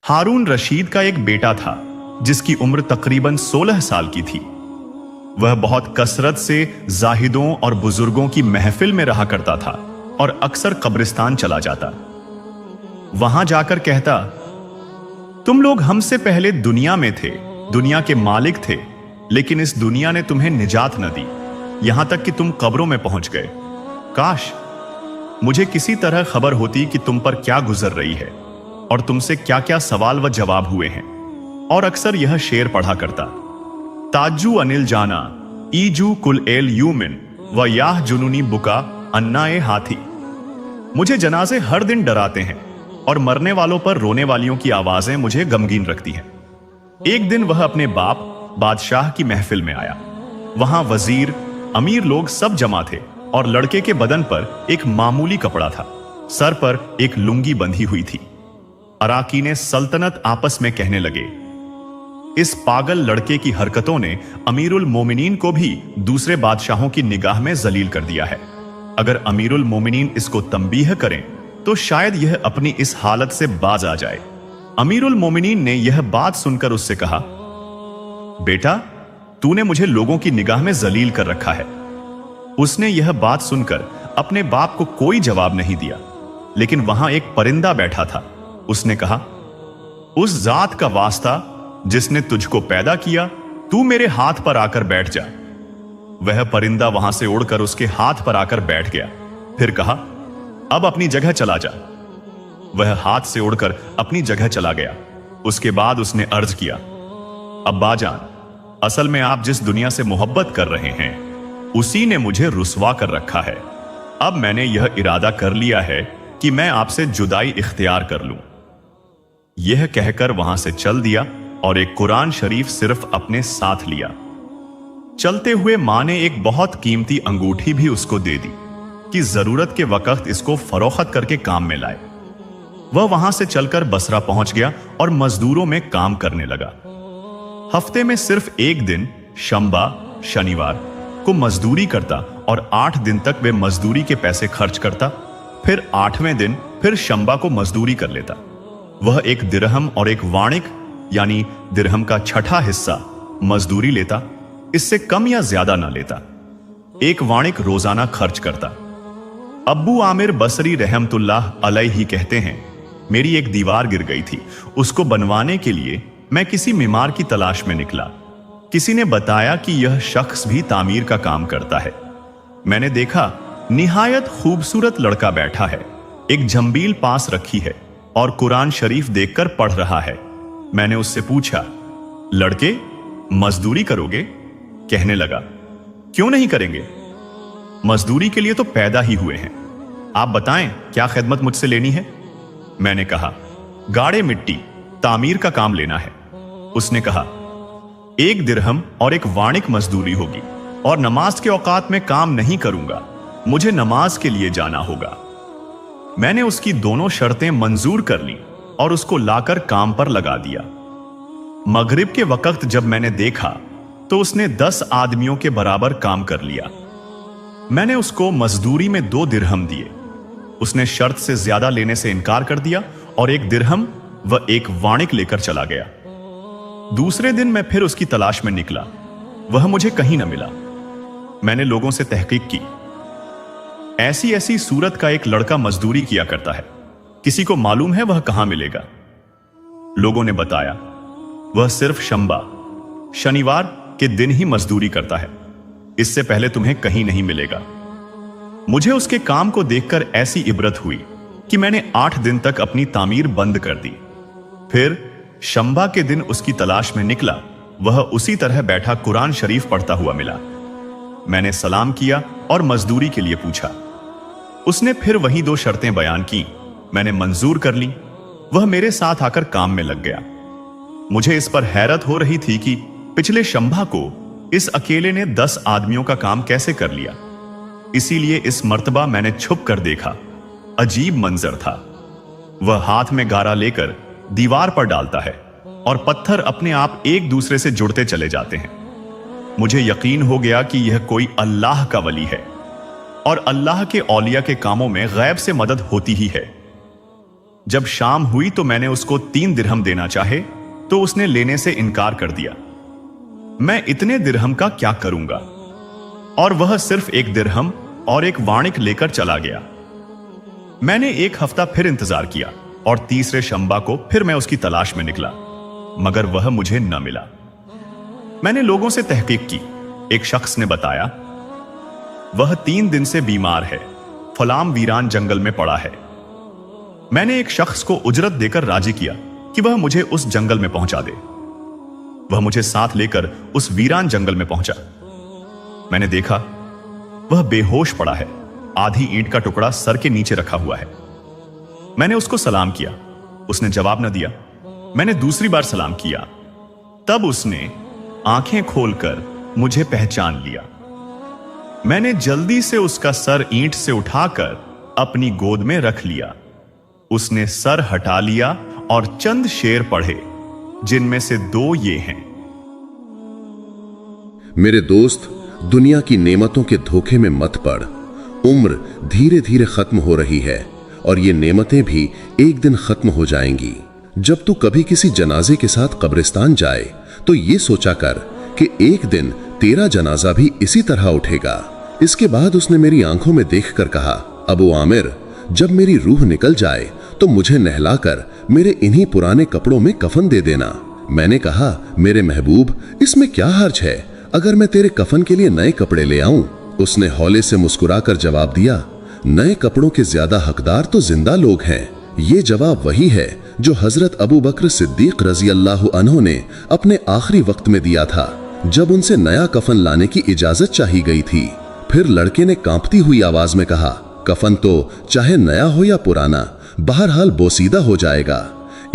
हारून रशीद का एक बेटा था जिसकी उम्र तकरीबन 16 साल की थी। वह बहुत कसरत से जाहिदों और बुजुर्गों की महफिल में रहा करता था और अक्सर कब्रिस्तान चला जाता। वहां जाकर कहता, तुम लोग हमसे पहले दुनिया में थे, दुनिया के मालिक थे, लेकिन इस दुनिया ने तुम्हें निजात न दी, यहां तक कि तुम कब्रों में पहुंच गए। काश मुझे किसी तरह खबर होती कि तुम पर क्या गुजर रही है और तुमसे क्या क्या सवाल व जवाब हुए हैं। और अक्सर यह शेर पढ़ा करता, ताजू अनिल जाना ईजू कुल एल यूमिन व याह जुनूनी बुका अन्ना ए हाथी। मुझे जनाजे हर दिन डराते हैं और मरने वालों पर रोने वालियों की आवाजें मुझे गमगीन रखती हैं। एक दिन वह अपने बाप बादशाह की महफिल में आया। वहां वजीर, अमीर लोग सब जमा थे और लड़के के बदन पर एक मामूली कपड़ा था, सर पर एक लुंगी बंधी हुई थी। अराकीने सल्तनत आपस में कहने लगे, इस पागल लड़के की हरकतों ने अमीरुल मोमिनीन को भी दूसरे बादशाहों की निगाह में जलील कर दिया है। अगर अमीरुल मोमिनीन इसको तंबीह करें तो शायद यह अपनी इस हालत से बाज आ जाए। अमीरुल मोमिनीन ने यह बात सुनकर उससे कहा, बेटा, तूने मुझे लोगों की निगाह में जलील कर रखा है। उसने यह बात सुनकर अपने बाप को कोई जवाब नहीं दिया, लेकिन वहां एक परिंदा बैठा था। उसने कहा, उस जात का वास्ता जिसने तुझको पैदा किया, तू मेरे हाथ पर आकर बैठ जा। वह परिंदा वहां से उड़कर उसके हाथ पर आकर बैठ गया, फिर कहा, अब अपनी जगह चला जा। वह हाथ से उड़कर अपनी जगह चला गया। उसके बाद उसने अर्ज किया, अब्बा जान, असल में आप जिस दुनिया से मोहब्बत कर रहे हैं उसी ने मुझे रुसवा कर रखा है। अब मैंने यह इरादा कर लिया है कि मैं आपसे जुदाई इख्तियार कर लूं। यह कहकर वहां से चल दिया और एक कुरान शरीफ सिर्फ अपने साथ लिया। चलते हुए मां ने एक बहुत कीमती अंगूठी भी उसको दे दी कि जरूरत के वक्त इसको फरोख्त करके काम में लाए। वह वहां से चलकर बसरा पहुंच गया और मजदूरों में काम करने लगा। हफ्ते में सिर्फ एक दिन शंबा, शनिवार को मजदूरी करता और 8 दिन तक वे मजदूरी के पैसे खर्च करता। फिर 8वें दिन फिर शंबा को मजदूरी कर लेता। वह एक दिरहम और एक वाणिक यानी दिरहम का छठा हिस्सा मजदूरी लेता, इससे कम या ज्यादा ना लेता। एक वाणिक रोजाना खर्च करता। अब्बू आमिर बसरी रहमतुल्लाह अलैहि कहते हैं, मेरी एक दीवार गिर गई थी, उसको बनवाने के लिए मैं किसी मीमार की तलाश में निकला। किसी ने बताया कि यह शख्स भी तामीर का काम करता है। मैंने देखा निहायत खूबसूरत लड़का बैठा है, एक झंबील पास रखी है और कुरान शरीफ देखकर पढ़ रहा है। मैंने उससे पूछा, लड़के, मजदूरी करोगे? कहने लगा, क्यों नहीं करेंगे, मजदूरी के लिए तो पैदा ही हुए हैं। आप बताएं क्या खिदमत मुझसे लेनी है? मैंने कहा, गाढ़े मिट्टी, तामीर का काम लेना है। उसने कहा, 1 दिरहम और 1 वाणिक मजदूरी होगी और नमाज के औकात में काम नहीं करूंगा, मुझे नमाज के लिए जाना होगा। मैंने उसकी दोनों शर्तें मंजूर कर ली और उसको लाकर काम पर लगा दिया। मगरिब के वक्त जब मैंने देखा तो उसने 10 आदमियों के बराबर काम कर लिया। मैंने उसको मजदूरी में 2 दिरहम दिए। उसने शर्त से ज्यादा लेने से इनकार कर दिया और 1 दिरहम व 1 वाणिक लेकर चला गया। दूसरे दिन मैं फिर उसकी तलाश में निकला, वह मुझे कहीं न मिला। मैंने लोगों से तहकीक की, ऐसी ऐसी सूरत का एक लड़का मजदूरी किया करता है, किसी को मालूम है वह कहां मिलेगा? लोगों ने बताया, वह सिर्फ शंबा, शनिवार के दिन ही मजदूरी करता है, इससे पहले तुम्हें कहीं नहीं मिलेगा। मुझे उसके काम को देखकर ऐसी इबरत हुई कि मैंने 8 दिन तक अपनी तामीर बंद कर दी। फिर शंबा के दिन उसकी तलाश में निकला, वह उसी तरह बैठा कुरान शरीफ पढ़ता हुआ मिला। मैंने सलाम किया और मजदूरी के लिए पूछा। उसने फिर वही 2 शर्तें बयान की, मैंने मंजूर कर ली। वह मेरे साथ आकर काम में लग गया। मुझे इस पर हैरत हो रही थी कि पिछले शंभा को इस अकेले ने 10 आदमियों का काम कैसे कर लिया। इसीलिए इस मर्तबा मैंने छुप कर देखा। अजीब मंजर था। वह हाथ में गारा लेकर दीवार पर डालता है और पत्थर अपने आप एक दूसरे से जुड़ते चले जाते हैं। मुझे यकीन हो गया कि यह कोई अल्लाह का वली है और अल्लाह के औलिया के कामों में गैब से मदद होती ही है। जब शाम हुई तो मैंने उसको 3 दिरहम देना चाहे तो उसने लेने से इनकार कर दिया। मैं इतने दिरहम का क्या करूंगा? और वह सिर्फ 1 दिरहम और एक वाणिक लेकर चला गया। मैंने 1 हफ्ता फिर इंतजार किया और तीसरे शंबा को फिर मैं उसकी तलाश में निकला, मगर वह मुझे न मिला। मैंने लोगों से तहकीक की। एक शख्स ने बताया, वह 3 दिन से बीमार है, फलाम वीरान जंगल में पड़ा है। मैंने एक शख्स को उजरत देकर राजी किया कि वह मुझे उस जंगल में पहुंचा दे। वह मुझे साथ लेकर उस वीरान जंगल में पहुंचा। मैंने देखा वह बेहोश पड़ा है, आधी ईंट का टुकड़ा सर के नीचे रखा हुआ है। मैंने उसको सलाम किया, उसने जवाब न दिया। मैंने दूसरी बार सलाम किया, तब उसने आंखें खोलकर मुझे पहचान लिया। मैंने जल्दी से उसका सर ईंट से उठाकर अपनी गोद में रख लिया। उसने सर हटा लिया और चंद शेर पढ़े, जिनमें से 2 ये हैं। मेरे दोस्त, दुनिया की नेमतों के धोखे में मत पड़। उम्र धीरे धीरे खत्म हो रही है और ये नेमतें भी एक दिन खत्म हो जाएंगी। जब तू कभी किसी जनाजे के साथ कब्रिस्तान जाए तो ये सोचा कर कि एक दिन तेरा जनाजा भी इसी तरह उठेगा। इसके बाद उसने मेरी आंखों में देखकर कहा, अबू आमिर, जब मेरी रूह निकल जाए तो मुझे नहलाकर मेरे इन्हीं पुराने कपड़ों में कफन दे देना। मैंने कहा, मेरे महबूब, इसमें क्या हर्ज है अगर मैं तेरे कफन के लिए नए कपड़े ले आऊं? उसने हौले से मुस्कुराकर जवाब दिया, नए कपड़ों के ज्यादा हकदार तो जिंदा लोग हैं। ये जवाब वही है जो हजरत अबू बकर सिद्दीक रजी अल्लाह अन्हु ने अपने आखिरी वक्त में दिया था, जब उनसे नया कफन लाने की इजाजत चाही गई थी। फिर लड़के ने कांपती हुई आवाज में कहा, कफन तो चाहे नया हो या पुराना, बहरहाल बोसीदा हो जाएगा।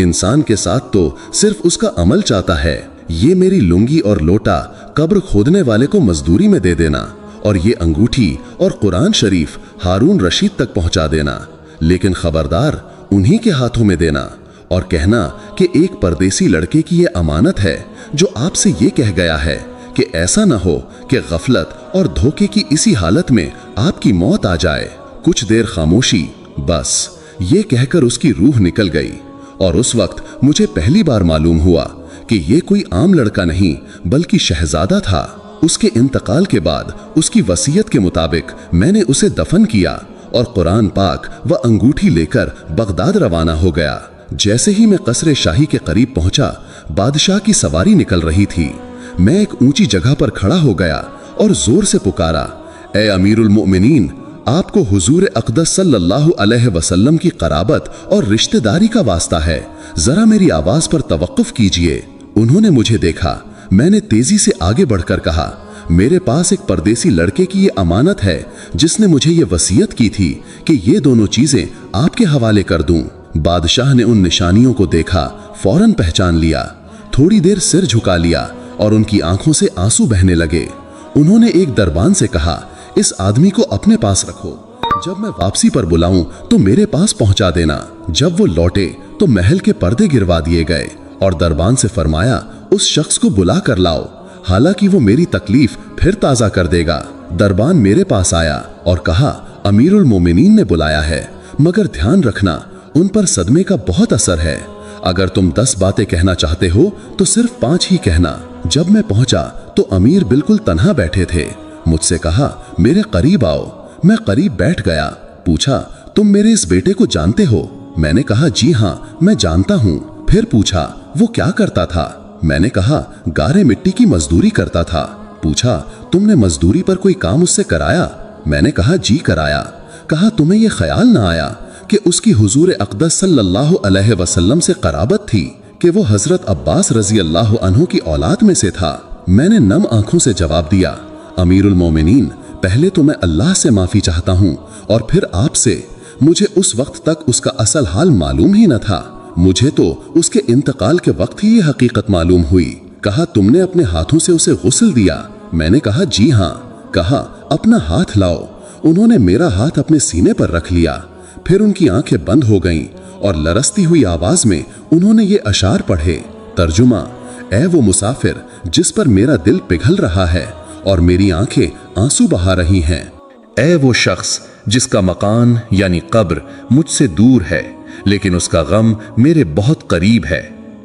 इंसान के साथ तो सिर्फ उसका अमल चाहता है। ये मेरी लुंगी और लोटा कब्र खोदने वाले को मजदूरी में दे देना और ये अंगूठी और कुरान शरीफ हारून रशीद तक पहुंचा देना, लेकिन खबरदार उन्हीं के हाथों में देना और कहना कि एक परदेसी लड़के की ये अमानत है जो आपसे ये कह गया है कि ऐसा न हो कि गफलत और धोखे की इसी हालत में आपकी मौत आ जाए। कुछ देर खामोशी, बस ये कहकर उसकी रूह निकल गई और उस वक्त मुझे पहली बार मालूम हुआ कि ये कोई आम लड़का नहीं बल्कि शहजादा था। उसके इंतकाल के बाद उसकी वसीयत के मुताबिक मैंने उसे दफन किया और कुरान पाक व अंगूठी लेकर बगदाद रवाना हो गया। जैसे ही मैं कसरे शाही के करीब पहुंचा, बादशाह की सवारी निकल रही थी। मैं एक ऊंची जगह पर खड़ा हो गया और जोर से पुकारा, ए अमीरुल मोमिनीन, आपको हुजूर अक़दस सल्लल्लाहु अलैहि वसल्लम की कराबत और रिश्तेदारी का वास्ता है, जरा मेरी आवाज पर तवक्कुफ कीजिए। उन्होंने मुझे देखा। मैंने तेजी से आगे बढ़कर कहा, मेरे पास एक परदेसी लड़के की ये अमानत है जिसने मुझे ये वसीयत की थी कि ये दोनों चीजें आपके हवाले कर दूं। बादशाह ने उन निशानियों को देखा, फौरन पहचान लिया। थोड़ी देर सिर झुका लिया और उनकी आंखों से आंसू बहने लगे। उन्होंने एक दरबान से कहा, इस आदमी को अपने पास रखो, जब मैं वापसी पर बुलाऊं तो मेरे पास पहुंचा देना। जब वो लौटे तो महल के पर्दे गिरवा दिए गए और दरबान से फरमाया, उस शख्स को बुला कर लाओ, हालांकि वो मेरी तकलीफ फिर ताजा कर देगा। दरबान मेरे पास आया और कहा, अमीरुल मोमिनीन ने बुलाया है, मगर ध्यान रखना उन पर सदमे का बहुत असर है। अगर तुम 10 बातें कहना चाहते हो तो सिर्फ 5 ही कहना। जब मैं पहुंचा तो अमीर बिल्कुल तन्हा बैठे थे। मुझसे कहा, मेरे करीब आओ। मैं करीब बैठ गया। पूछा, तुम मेरे इस बेटे को जानते हो? मैंने कहा, जी हाँ, मैं जानता हूँ। फिर पूछा, वो क्या करता था? मैंने कहा, गारे मिट्टी की मजदूरी करता था। पूछा, तुमने मजदूरी पर कोई काम उससे कराया? मैंने कहा, जी कराया। कहा, तुम्हें यह ख्याल ना आया कि उसकी हुजूर अक़दस सल्लल्लाहु अलैहि वसल्लम से कराबत थी कि वो हजरत अब्बास रजी अल्लाह अन्हु की औलाद में से था? मैंने नम आंखों से जवाब दिया, अमीरुल मोमिनीन, पहले तो मैं अल्लाह से माफी चाहता हूँ और फिर आपसे। मुझे उस वक्त तक उसका असल हाल मालूम ही न था। मुझे तो उसके इंतकाल के वक्त ही ये हकीकत मालूम हुई। कहा, तुमने अपने हाथों से उसे गुस्ल दिया? मैंने कहा, जी हाँ। कहा, अपना हाथ लाओ। उन्होंने मेरा हाथ अपने सीने पर रख लिया। फिर उनकी आंखें बंद हो गईं और लरसती हुई आवाज में उन्होंने ये अशार पढ़े। तर्जुमा, ऐ वो मुसाफिर जिस पर मेरा दिल पिघल रहा है और मेरी आंखें आंसू बहा रही हैं। ऐ वो शख्स जिसका मकान यानी कब्र मुझसे दूर है, लेकिन उसका गम मेरे बहुत करीब है।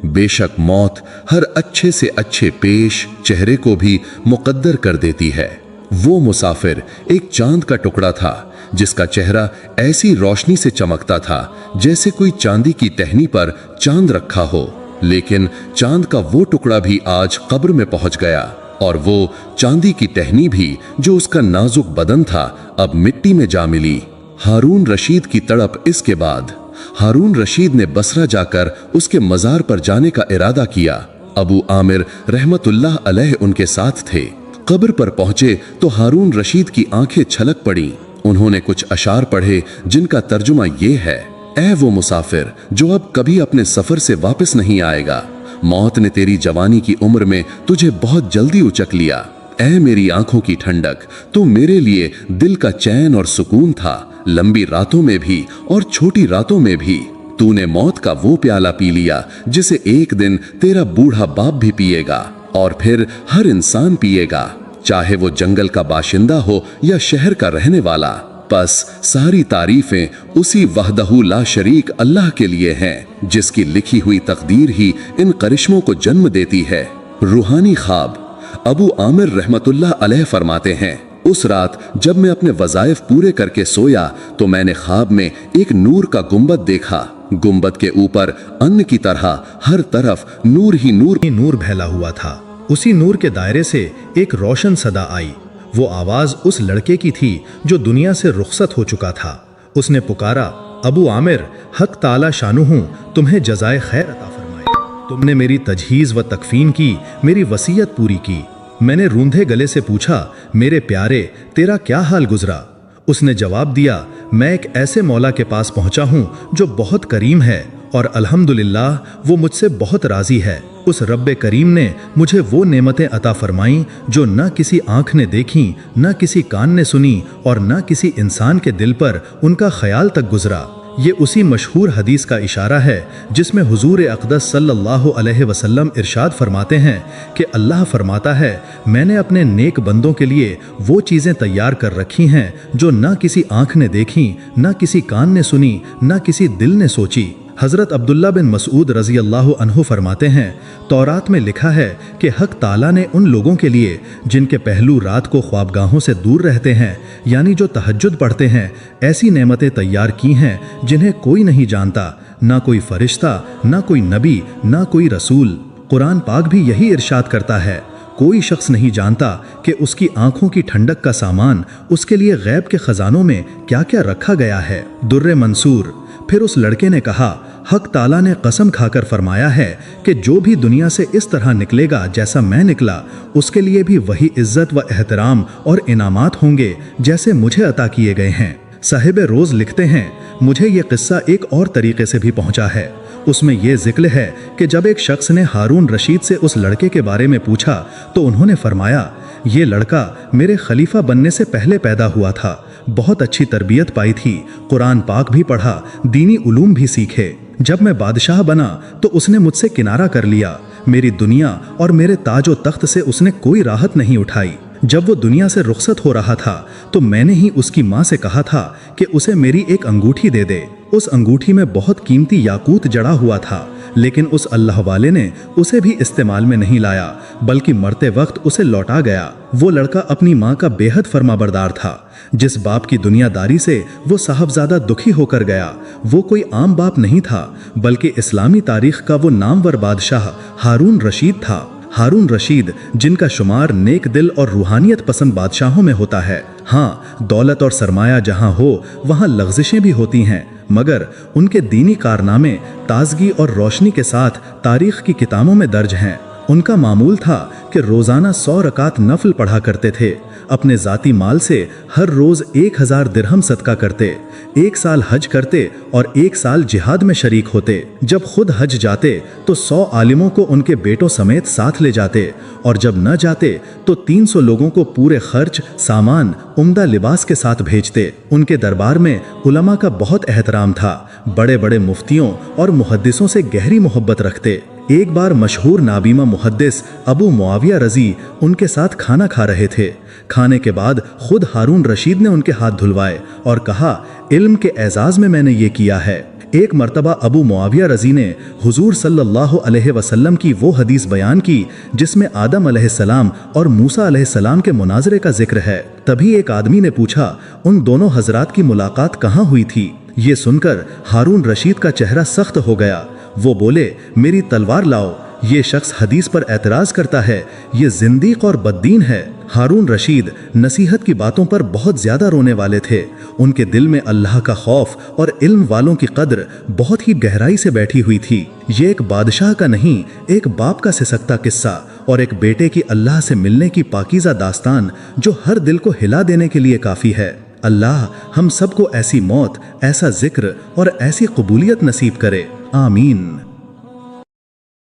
बेशक मौत हर अच्छे से अच्छे पेश चेहरे को भी मुकद्दर कर देती है। वो मुसाफिर एक चांद का टुकड़ा था जिसका चेहरा ऐसी रोशनी से चमकता था जैसे कोई चांदी की टहनी पर चांद रखा हो, लेकिन चांद का वो टुकड़ा भी आज कब्र में पहुंच गया और वो चांदी की टहनी भी जो उसका नाजुक बदन था अब मिट्टी में जा मिली। हारून रशीद की तड़प। इसके बाद हारून रशीद ने बसरा जाकर उसके मजार पर जाने का इरादा किया। अबू आमिर रहमतुल्लाह अलैह उनके साथ थे। कब्र पर पहुंचे तो हारून रशीद की आंखें छलक पड़ी। उन्होंने कुछ अशार पढ़े जिनका तर्जुमा ये है, ऐ वो मुसाफिर जो अब कभी अपने सफर से वापस नहीं आएगा, मौत ने तेरी जवानी की उम्र में तुझे बहुत जल्दी उचक लिया। ऐ मेरी आंखों की ठंडक, तू मेरे लिए दिल का चैन और सुकून था, लंबी रातों में भी और छोटी रातों में भी। तूने मौत का वो प्याला पी लिया जिसे एक दिन तेरा बूढ़ा बाप भी पिएगा और फिर हर इंसान पिएगा, चाहे वो जंगल का बाशिंदा हो या शहर का रहने वाला। बस सारी तारीफें उसी वहदहू ला शरीक अल्लाह के लिए हैं जिसकी लिखी हुई तकदीर ही इन करिश्मों को जन्म देती है। रूहानी ख्वाब। अबू आमिर रहमतुल्लाह अलैह फरमाते हैं, उस रात जब मैं अपने वज़ाइफ पूरे करके सोया तो मैंने ख्वाब में एक नूर का गुंबद देखा। गुंबद के ऊपर अन्न की तरह हर तरफ नूर ही नूर फैला हुआ था। उसी नूर के दायरे से एक रोशन सदा आई। वो आवाज उस लड़के की थी जो दुनिया से रुखसत हो चुका था। उसने पुकारा, अबू आमिर, हक ताला शानुहू तुम्हें जज़ाए खैर अता फरमाए। तुमने मेरी तजहीज़ व तकफीन की, मेरी वसीयत पूरी की। मैंने रूंधे गले से पूछा, मेरे प्यारे, तेरा क्या हाल गुजरा? उसने जवाब दिया, मैं एक ऐसे मौला के पास पहुंचा हूं जो बहुत करीम है और अल्हम्दुलिल्लाह वो मुझसे बहुत राजी है। उस रब्बे करीम ने मुझे वो नेमतें अता फरमाई जो न किसी आंख ने देखी, न किसी कान ने सुनी और न किसी इंसान के दिल पर उनका ख्याल तक गुजरा। ये उसी मशहूर हदीस का इशारा है जिसमें हुजूर अक़दस सल्लल्लाहु अलैहि वसल्लम इरशाद फरमाते हैं कि अल्लाह फरमाता है, मैंने अपने नेक बंदों के लिए वो चीज़ें तैयार कर रखी हैं जो न किसी आंख ने देखी, न किसी कान ने सुनी, न किसी दिल ने सोची। हज़रत अब्दुल्ला बिन मसूद रज़ी अल्लाह अन्हु फरमाते हैं, तौरात में लिखा है कि हक ताला ने उन लोगों के लिए जिनके पहलू रात को ख्वाबगाहों से दूर रहते हैं, यानी जो तहज्जुद पढ़ते हैं, ऐसी नेमतें तैयार की हैं जिन्हें कोई नहीं जानता, ना कोई फरिश्ता, ना कोई नबी, ना कोई रसूल। कुरान पाक भी यही इरशाद करता है, कोई शख्स नहीं जानता कि उसकी आंखों की ठंडक का सामान उसके लिए गैब के खजानों में क्या क्या रखा गया है। दुर्रे मंसूर। फिर उस लड़के ने कहा, हक ताला ने कसम खाकर फरमाया है कि जो भी दुनिया से इस तरह निकलेगा जैसा मैं निकला, उसके लिए भी वही इज्जत व एहतराम और इनामात होंगे जैसे मुझे अता किए गए हैं। साहिब रोज़ लिखते हैं, मुझे ये किस्सा एक और तरीके से भी पहुंचा है। उसमें यह जिक्र है कि जब एक शख्स ने हारून रशीद से उस लड़के के बारे में पूछा तो उन्होंने फरमाया, ये लड़का मेरे खलीफा बनने से पहले पैदा हुआ था, बहुत अच्छी तरबियत पाई थी, कुरान पाक भी पढ़ा, दीनी उलूम भी सीखे। जब मैं बादशाह बना तो उसने मुझसे किनारा कर लिया, मेरी दुनिया और मेरे ताजो तख्त से उसने कोई राहत नहीं उठाई। जब वो दुनिया से रुखसत हो रहा था तो मैंने ही उसकी माँ से कहा था कि उसे मेरी एक अंगूठी दे दे। उस अंगूठी में बहुत कीमती याकूत जड़ा हुआ था, लेकिन उस अल्लाह वाले ने उसे भी इस्तेमाल में नहीं लाया, बल्कि मरते वक्त उसे लौटा गया। वो लड़का अपनी माँ का बेहद फरमाबरदार था। जिस बाप की दुनियादारी से वो साहबजादा दुखी होकर गया, वो कोई आम बाप नहीं था, बल्कि इस्लामी तारीख का वो नामवर बादशाह हारून रशीद था। हारून रशीद जिनका शुमार नेक दिल और रूहानियत पसंद बादशाहों में होता है। हाँ, दौलत और सरमाया जहाँ हो वहाँ लग़ज़िशें भी होती हैं, मगर उनके दीनी कारनामे ताजगी और रोशनी के साथ तारीख की किताबों में दर्ज हैं। उनका मामूल था कि रोज़ाना 100 रकात नफल पढ़ा करते थे। अपने ज़ाती माल से हर रोज़ 1000 दिरहम सदका करते, 1 साल हज करते और 1 साल जिहाद में शरीक होते। जब खुद हज जाते तो 100 आलिमों को उनके बेटों समेत साथ ले जाते, और जब न जाते तो 300 लोगों को पूरे खर्च, सामान, उम्दा लिबास के साथ भेजते। उनके दरबार में उलमा का बहुत एहतराम था, बड़े बड़े मुफ्तियों और मुहद्दिसों से गहरी मोहब्बत रखते। एक बार मशहूर नाबीमा मुहद्दिस अबू मुआविया रजी उनके साथ खाना खा रहे थे। खाने के बाद खुद हारून रशीद ने उनके हाथ धुलवाए और कहा, इल्म के एजाज में मैंने ये किया है। एक मर्तबा अबू मुआविया रजी ने हुजूर सल्लल्लाहु अलैहि वसल्लम की वो हदीस बयान की जिसमें आदम अलैहिस्सलाम और मूसा अलैहिस्सलाम के मुनाजरे का जिक्र है। तभी एक आदमी ने पूछा, उन दोनों हजरात की मुलाकात कहाँ हुई थी? ये सुनकर हारून रशीद का चेहरा सख्त हो गया। वो बोले, मेरी तलवार लाओ। ये शख्स हदीस पर एतराज करता है, ये जिंदीक और बद्दीन है। हारून रशीद नसीहत की बातों पर बहुत ज्यादा रोने वाले थे। उनके दिल में अल्लाह का खौफ और इल्म वालों की कद्र बहुत ही गहराई से बैठी हुई थी। ये एक बादशाह का नहीं, एक बाप का सिसकता किस्सा और एक बेटे की अल्लाह से मिलने की पाकीज़ा दास्तान जो हर दिल को हिला देने के लिए काफ़ी है। अल्लाह हम सबको ऐसी मौत, ऐसा जिक्र और ऐसी कबूलियत नसीब करे। आमीन।